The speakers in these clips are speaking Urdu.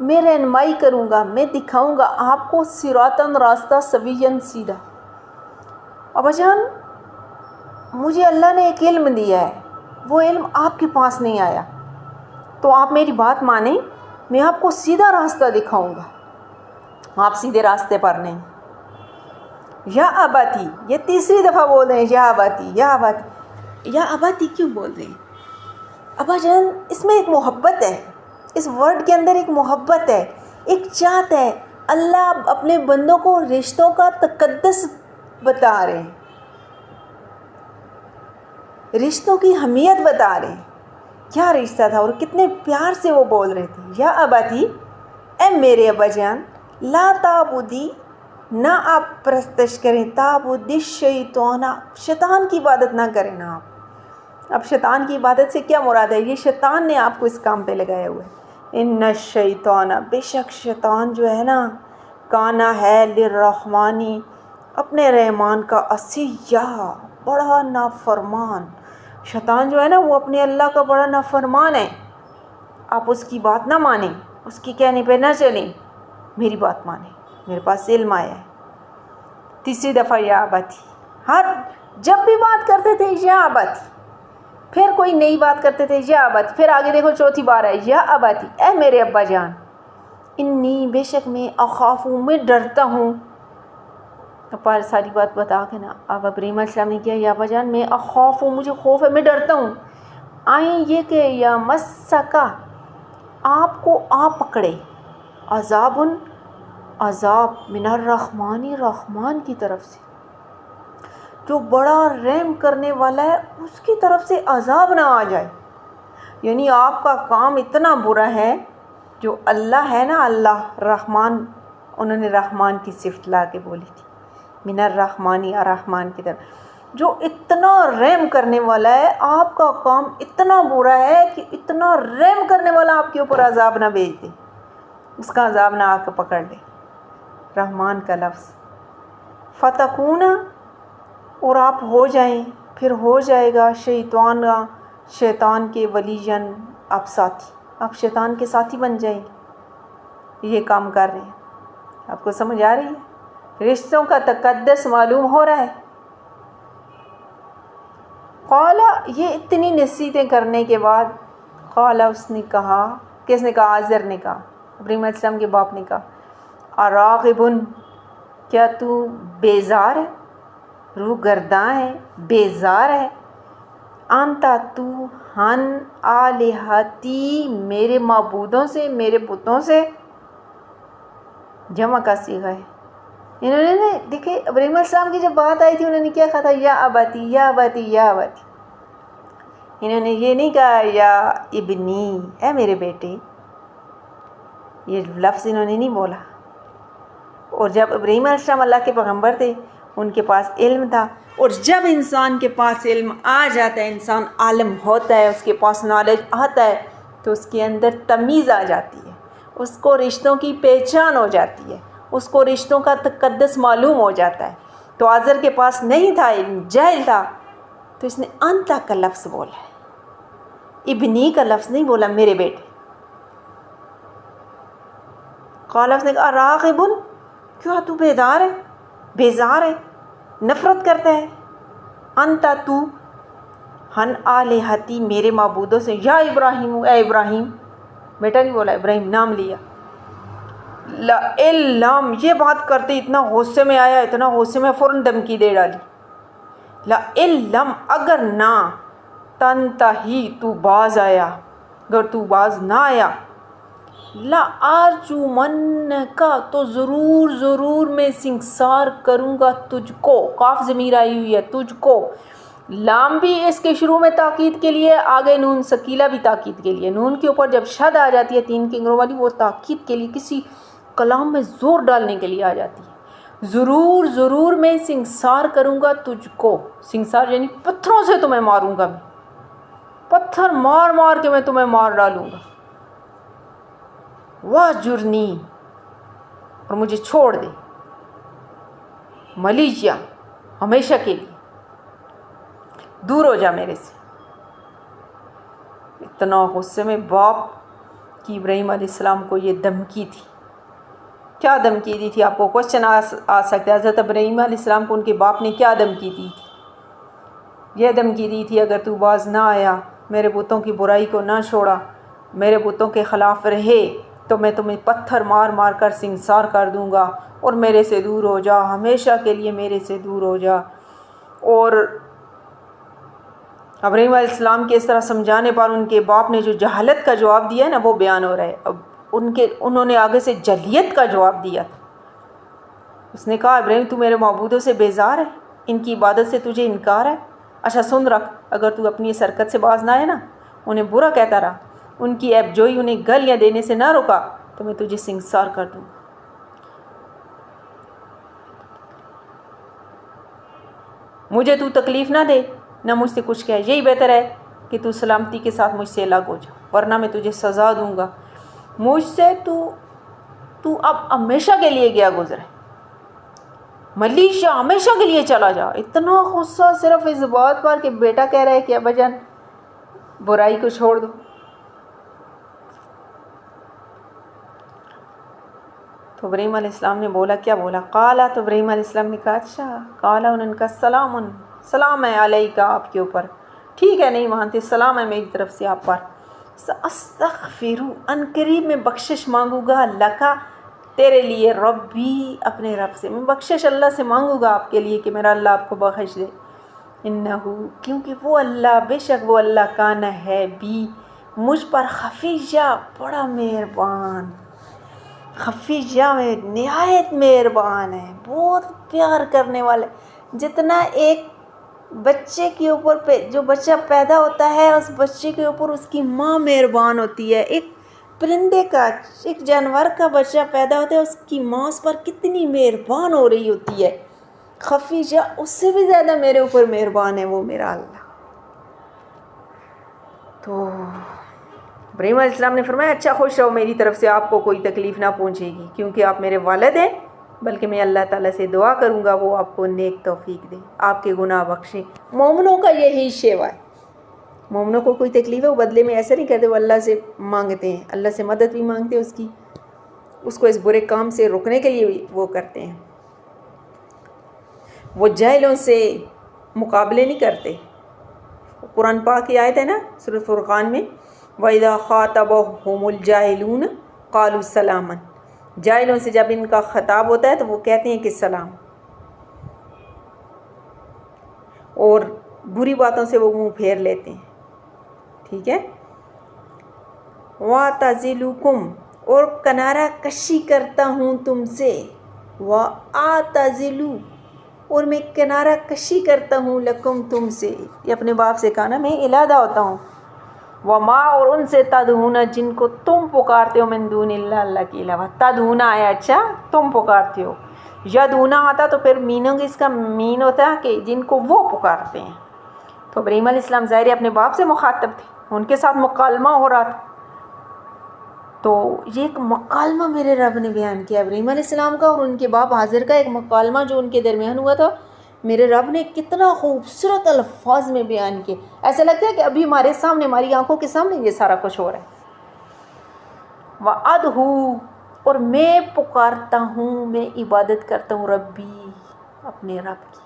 میں رہنمائی کروں گا، میں دکھاؤں گا آپ کو صراطاً راستہ سویاً سیدھا۔ ابا جان مجھے اللہ نے ایک علم دیا ہے، وہ علم آپ کے پاس نہیں آیا، تو آپ میری بات مانیں، میں آپ کو سیدھا راستہ دکھاؤں گا، آپ سیدھے راستے پر نہیں۔ یا اباتی، یہ تیسری دفعہ بول رہے ہیں یا اباتی، یا اباتی۔ یا اباتی کیوں بول رہے ہیں؟ ابا جان اس میں ایک محبت ہے، اس ورڈ کے اندر ایک محبت ہے، ایک چاہت ہے۔ اللہ اپنے بندوں کو رشتوں کا تقدس بتا رہے ہیں، رشتوں کی اہمیت بتا رہے ہیں، کیا رشتہ تھا اور کتنے پیار سے وہ بول رہے تھے۔ یا اباتی، اے میرے ابا جان، لا تعبدی، نہ آپ پرستش کریں، تعبدی الشیطان، شیطان کی عبادت نہ کریں نا آپ۔ اب شیطان کی عبادت سے کیا مراد ہے؟ یہ شیطان نے آپ کو اس کام پہ لگایا ہوا ہے۔ ان الشیطان، بے شک شیطان جو ہے نا، کانا ہے للرحمانی، اپنے رحمان کا عصیا، بڑا نافرمان۔ شیطان جو ہے نا وہ اپنے اللہ کا بڑا نافرمان ہے۔ آپ اس کی بات نہ مانیں، اس کی کہنے پہ نہ چلیں، میری بات مانیں، میرے پاس علم آیا ہے۔ تیسری دفعہ یا اباتی، ہر جب بھی بات کرتے تھے یا اباتی، پھر کوئی نئی بات کرتے تھے یا اباتی، پھر آگے دیکھو چوتھی بار ہے یا اباتی، اے میرے ابا جان، انی، بے شک میں، اخافو، میں ڈرتا ہوں۔ پر ساری بات بتا کے نا اب ابراہیم علیہ السلام نے کیا، یا ابا جان میں اخافو، مجھے خوف ہے، میں ڈرتا ہوں، آئیں یہ کہ یا مسکا، آپ کو آ پکڑے، عذابن، عذاب، من الرحمن، رحمان کی طرف سے، جو بڑا رحم کرنے والا ہے اس کی طرف سے عذاب نہ آ جائے۔ یعنی آپ کا کام اتنا برا ہے، جو اللہ ہے نا، اللہ رحمان، انہوں نے رحمان کی صفت لا کے بولی تھی، من الرحمانی، رحمان کی طرف، جو اتنا رحم کرنے والا ہے، آپ کا کام اتنا برا ہے کہ اتنا رحم کرنے والا آپ کے اوپر عذاب نہ بھیج دے، اس کا عذاب نہ آ کے پکڑ لے۔ رحمان کا لفظ، فتکون، اور آپ ہو جائیں، پھر ہو جائے گا شیطان کے ولیجن، آپ ساتھی، آپ شیطان کے ساتھی بن جائیں گے۔ یہ کام کر رہے ہیں، آپ کو سمجھ آ رہی ہے؟ رشتوں کا تقدس معلوم ہو رہا ہے۔ قال، یہ اتنی نصیحتیں کرنے کے بعد، قال، اس نے کہا، کس نے کہا؟ آزر نے کہا، ابراہیم علیہ السلام کے باپ نے کہا، اراغبن، کیا تو بیزار ہے، روح گرداں ہے، بیزار ہے، انتا، تو، ہن آلہتی، میرے معبودوں سے، میرے بتوں سے، جمع کا صیغہ ہے۔ انہوں نے دیکھے ابراہیم علیہ السلام کی جب بات آئی تھی، انہوں نے کیا کہا تھا؟ یا اباتی، یا اباتی، یا اباتی۔ انہوں نے یہ نہیں کہا یا ابنی، اے میرے بیٹے، یہ لفظ انہوں نے نہیں بولا۔ اور جب ابراہیم علیہ السلام اللہ کے پیغمبر تھے، ان کے پاس علم تھا، اور جب انسان کے پاس علم آ جاتا ہے، انسان عالم ہوتا ہے، اس کے پاس نالج آتا ہے، تو اس کے اندر تمیز آ جاتی ہے، اس کو رشتوں کی پہچان ہو جاتی ہے، اس کو رشتوں کا تقدس معلوم ہو جاتا ہے۔ تو آزر کے پاس نہیں تھا علم، جاہل تھا، تو اس نے انتا کا لفظ بولا ہے، ابنی کا لفظ نہیں بولا، میرے بیٹے۔ قال، اس نے کہا راغبن، کیا تو بیدار ہے، بیزار ہے، نفرت کرتا ہے، انتا، تو، ہن آلہتی، میرے معبودوں سے، یا ابراہیم، اے ابراہیم، بیٹا نہیں بولا، ابراہیم نام لیا، لَإِلَّمْ، یہ بات کرتے اتنا غصے میں آیا، اتنا غصے میں فوراً دھمکی دے ڈالی، لَإِلَّمْ، اگر نہ، تنتہی، تو باز آیا، اگر تو باز نہ آیا، لَأَرْجُمَنَّكَ، تو ضرور ضرور میں سنگسار کروں گا تجھ کو، قاف ضمیر آئی ہوئی ہے، تجھ کو، لام بھی اس کے شروع میں تاکید کے لیے، آگے نون ثقیلہ بھی تاکید کے لیے، نون کے اوپر جب شد آ جاتی ہے تین کنگروں والی، وہ تاکید کے لیے، کسی کلام میں زور ڈالنے کے لیے آ جاتی ہے۔ ضرور ضرور میں سنگسار کروں گا تجھ کو، سنگسار یعنی پتھروں سے تمہیں ماروں گا، میں پتھر مار مار کے میں تمہیں مار ڈالوں گا، وَاجُرْنِی، اور مجھے چھوڑ دے، ملیجیا، ہمیشہ کے لیے دور ہو جا میرے سے۔ اتنا غصے میں باپ کہ ابراہیم علیہ السلام کو یہ دھمکی تھی. کیا دھمکی دی تھی؟ آپ کو کوشچن آ سکتا ہے حضرت ابراہیم علیہ السلام کو ان کے باپ نے کیا دھمکی دی تھی؟ یہ دھمکی دی تھی اگر تو باز نہ آیا، میرے بتوں کی برائی کو نہ چھوڑا، میرے بتوں کے خلاف رہے تو میں تمہیں پتھر مار مار کر سنگسار کر دوں گا اور میرے سے دور ہو جا، ہمیشہ کے لیے میرے سے دور ہو جا. اور ابراہیم علیہ السلام کے اس طرح سمجھانے پر ان کے باپ نے جو جہالت کا جواب دیا ہے نا وہ بیان ہو رہا ہے. اب انہوں نے آگے سے جہلیت کا جواب دیا تھا. اس نے کہا ابراہیم تو میرے معبودوں سے بیزار ہے، ان کی عبادت سے تجھے انکار ہے. اچھا سن رکھ، اگر تو اپنی اس حرکت سے باز نہ آئے نا، انہیں برا کہتا رہا، ان کی عیب جوئی انہیں گالیاں دینے سے نہ روکا تو میں تجھے سنگسار کر دوں. مجھے تو تکلیف نہ دے نہ مجھ سے کچھ کہے، یہی بہتر ہے کہ تو سلامتی کے ساتھ مجھ سے الگ ہو جا، ورنہ میں تجھے سزا دوں گا. مجھ سے تو اب ہمیشہ کے لیے گیا گزرے، ملیشیا ہمیشہ کے لیے چلا جا. اتنا غصہ صرف اس بات پر کہ بیٹا کہہ رہا ہے کہ ابا جان برائی کو چھوڑ دو. تو ابراہیم علیہ السلام نے بولا، کیا بولا؟ قالا، تو ابراہیم علیہ السلام نے کہا اچھا. قالا، انہوں نے کہا سلام ہے علیکہ، آپ کے اوپر، ٹھیک ہے نہیں مانتے، سلام ہے میری طرف سے آپ پر. ساستغفر، ان قریب میں بخشش مانگوں گا، لکا، تیرے لیے، ربی، اپنے رب سے میں بخشش اللہ سے مانگوں گا آپ کے لیے کہ میرا اللہ آپ کو بخش دے. انہو، کیونکہ وہ اللہ، بے شک وہ اللہ، کان ہے بھی، مجھ پر خفیہ، بڑا مہربان. خفیہ میں نہایت مہربان ہے، بہت پیار کرنے والا. جتنا ایک بچے کے اوپر جو بچہ پیدا ہوتا ہے اس بچے کے اوپر اس کی ماں مہربان ہوتی ہے، ایک پرندے کا، ایک جانور کا بچہ پیدا ہوتا ہے اس کی ماں اس پر کتنی مہربان ہو رہی ہوتی ہے، خفیہ، اس سے بھی زیادہ میرے اوپر مہربان ہے وہ میرا اللہ. تو ابراہیم علیہ السلام نے فرمایا اچھا خوش رہو، میری طرف سے آپ کو کوئی تکلیف نہ پہنچے گی کیونکہ آپ میرے والد ہیں، بلکہ میں اللہ تعالیٰ سے دعا کروں گا وہ آپ کو نیک توفیق دے، آپ کے گناہ بخشے. مومنوں کا یہی شیوا ہے. مومنوں کو کوئی تکلیف ہے وہ بدلے میں ایسا نہیں کرتے، وہ اللہ سے مانگتے ہیں، اللہ سے مدد بھی مانگتے ہیں، اس کو اس برے کام سے روکنے کے لیے بھی وہ کرتے ہیں. وہ جاہلوں سے مقابلے نہیں کرتے. قرآن پاک کی آیت ہے نا سورۃ فرقان میں، وَإِذَا خَاطَبَهُمُ الْجَاهِلُونَ قَالُوا سَلَامًا، جاہلوں سے جب ان کا خطاب ہوتا ہے تو وہ کہتے ہیں کہ سلام، اور بری باتوں سے وہ منہ پھیر لیتے ہیں. ٹھیک ہے. وَأَعْتَزِلُكُمْ، اور کنارہ کشی کرتا ہوں تم سے، وَأَعْتَزِلُ، اور میں کنارہ کشی کرتا ہوں، لکم، تم سے. یہ اپنے باپ سے کہا نا میں علیحدہ ہوتا ہوں. وَمَا، اور ان سے، تدعون، جن کو تم پکارتے ہو، من دون اللہ، اللہ کے علاوہ. تدعون آیا اچھا تم پکارتے ہو، یدعون آتا تو پھر میننگ اس کا مین ہوتا ہے کہ جن کو وہ پکارتے ہیں. تو ابراہیم علیہ السلام ظاہر اپنے باپ سے مخاطب تھے، ان کے ساتھ مکالمہ ہو رہا تھا. تو یہ ایک مکالمہ میرے رب نے بیان کیا ابراہیم علیہ السلام کا اور ان کے باپ حاضر کا، ایک مکالمہ جو ان کے درمیان ہوا تھا. میرے رب نے کتنا خوبصورت الفاظ میں بیان کیا، ایسا لگتا ہے کہ ابھی ہمارے سامنے، ہماری آنکھوں کے سامنے یہ سارا کچھ ہو رہا ہے. وَأَدْعُو، اور میں پکارتا ہوں، میں عبادت کرتا ہوں، ربی، اپنے رب کی،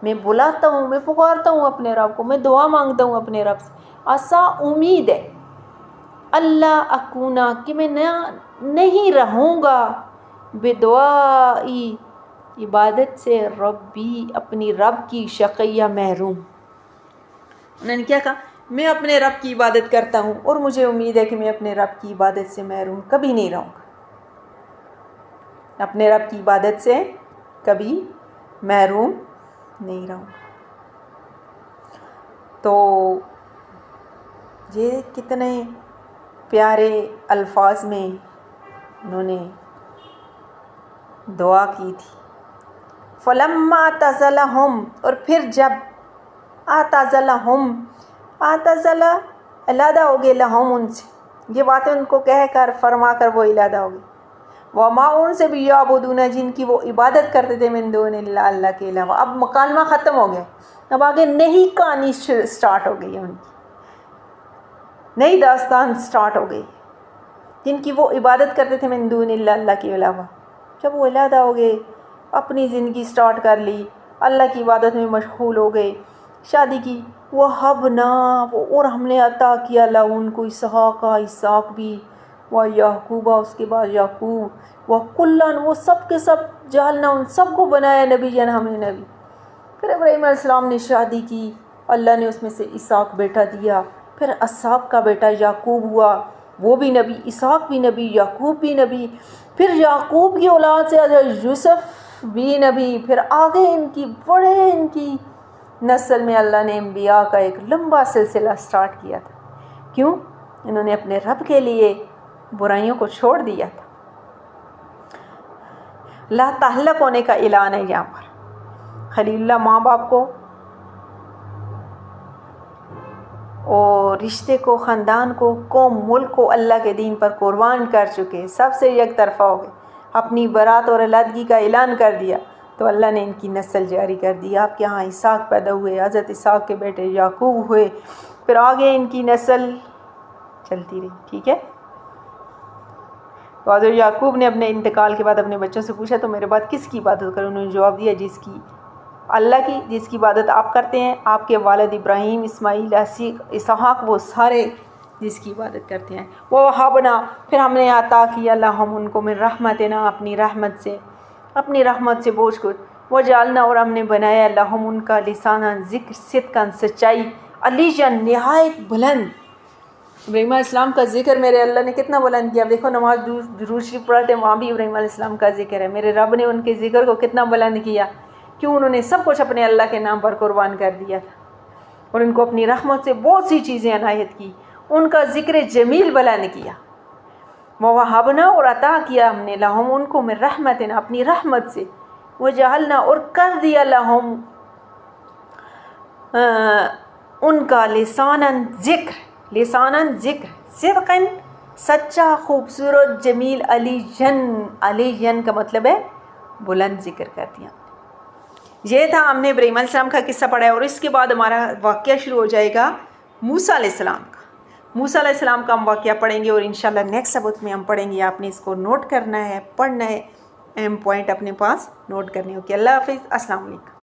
میں بلاتا ہوں، میں پکارتا ہوں اپنے رب کو، میں دعا مانگتا ہوں اپنے رب سے. عسیٰ، امید ہے، اللہ اکونا، کہ میں نہیں رہوں گا، بدعائی، عبادت سے، ربی، اپنی رب کی، شقیہ، محروم. انہوں نے کیا کہا؟ میں اپنے رب کی عبادت کرتا ہوں اور مجھے امید ہے کہ میں اپنے رب کی عبادت سے محروم کبھی نہیں رہوں گا، اپنے رب کی عبادت سے کبھی محروم نہیں رہوں گا. تو یہ کتنے پیارے الفاظ میں انہوں نے دعا کی تھی. فَلَمَّا اعْتَزَلَهُمْ، اور پھر جب اعتزل، علیحدہ ہو گئے، لہم، ان سے، یہ باتیں ان کو کہہ کر، فرما کر وہ علیحدہ ہو گئے. وما، ان سے بھی، یعبدون، جن کی وہ عبادت کرتے تھے، من دون اللہ، اللہ کے علاوہ. اب مکالمہ ختم ہو گیا، اب آگے نئی کہانی سٹارٹ ہو گئی ہے، ان کی نئی داستان سٹارٹ ہو گئی. جن کی وہ عبادت کرتے تھے من دون اللہ کے علاوہ، جب وہ علیحدہ ہو گئے، اپنی زندگی سٹارٹ کر لی، اللہ کی عبادت میں مشغول ہو گئے، شادی کی، وَهَبْنَا، اور ہم نے عطا کیا لَهُ کو اسحاق بھی، وَيَعْقُوبَ، اس کے بعد یعقوب، وَكُلًّا، وہ سب کے سب، جعلنا، ان سب کو بنایا نبی جن، ہم نے نبی۔ پھر ابراہیم علیہ السلام نے شادی کی، اللہ نے اس میں سے اسحاق بیٹا دیا، پھر اسحاق کا بیٹا یعقوب ہوا، وہ بھی نبی، اسحاق بھی نبی، یعقوب بھی نبی، پھر یعقوب کی اولاد سے حضرت یوسف بھی نبی، پھر آگے ان کی نسل میں اللہ نے انبیاء کا ایک لمبا سلسلہ سٹارٹ کیا تھا۔ کیوں؟ انہوں نے اپنے رب کے لیے برائیوں کو چھوڑ دیا تھا۔ لا تہلک ہونے کا اعلان ہے یہاں پر۔ خلیل اللہ ماں باپ کو اور رشتے کو، خاندان کو، قوم، ملک کو اللہ کے دین پر قربان کر چکے، سب سے یک طرفہ ہو گئے، اپنی برات اور علیحدگی کا اعلان کر دیا، تو اللہ نے ان کی نسل جاری کر دی۔ آپ کے ہاں اسحاق پیدا ہوئے، حضرت اسحاق کے بیٹے یعقوب ہوئے، پھر آگے ان کی نسل چلتی رہی، ٹھیک ہے۔ تو حضرت یعقوب نے اپنے انتقال کے بعد اپنے بچوں سے پوچھا تو میرے بعد کس کی عبادت کروں؟ انہوں نے جواب دیا جس کی اللہ کی، جس کی عبادت آپ کرتے ہیں، آپ کے والد ابراہیم، اسماعیل، اسحاق، وہ سارے جس کی عبادت کرتے ہیں۔ وہ وہابنا، پھر ہم نے عطا کیا لہم ان کو من رحمتنا، اپنی رحمت سے بوجھ کر، وہ جالنا، اور ہم نے بنایا لہم ان کا لسانہ ذکر، صدقاً سچائی، علیجن، نہایت بلند۔ ابراہیم علیہ السلام کا ذکر میرے اللہ نے کتنا بلند کیا، دیکھو نماز درود شریف پڑھتے ہیں، وہاں بھی ابراہیم علیہ السلام کا ذکر ہے، میرے رب نے ان کے ذکر کو کتنا بلند کیا، کیوں؟ انہوں نے سب کچھ اپنے اللہ کے نام پر قربان کر دیا تھا، اور ان کو اپنی رحمت سے بہت سی چیزیں عنایت کی، ان کا ذکر جمیل بلند کیا۔ وَوَهَبْنَا، اور عطا کیا ہم نے لہم ان کو من رحمتنا، اپنی رحمت سے، وَجَعَلْنَا، اور کر دیا لہم ان کا لساناً ذکر، صدقاً، سچا، خوبصورت، جمیل، علیجن کا مطلب ہے بلند ذکر کر دیا۔ یہ تھا ہم نے ابراہیم علیہ السلام کا قصہ پڑھا ہے، اور اس کے بعد ہمارا واقعہ شروع ہو جائے گا موسیٰ علیہ السلام کا۔ موسیٰ علیہ السلام کا ہم واقعہ پڑھیں گے، اور انشاءاللہ نیکسٹ سبق میں ہم پڑھیں گے۔ آپ نے اس کو نوٹ کرنا ہے، پڑھنا ہے، اہم پوائنٹ اپنے پاس نوٹ کرنے ہو کہ اللہ حافظ، السلام علیکم۔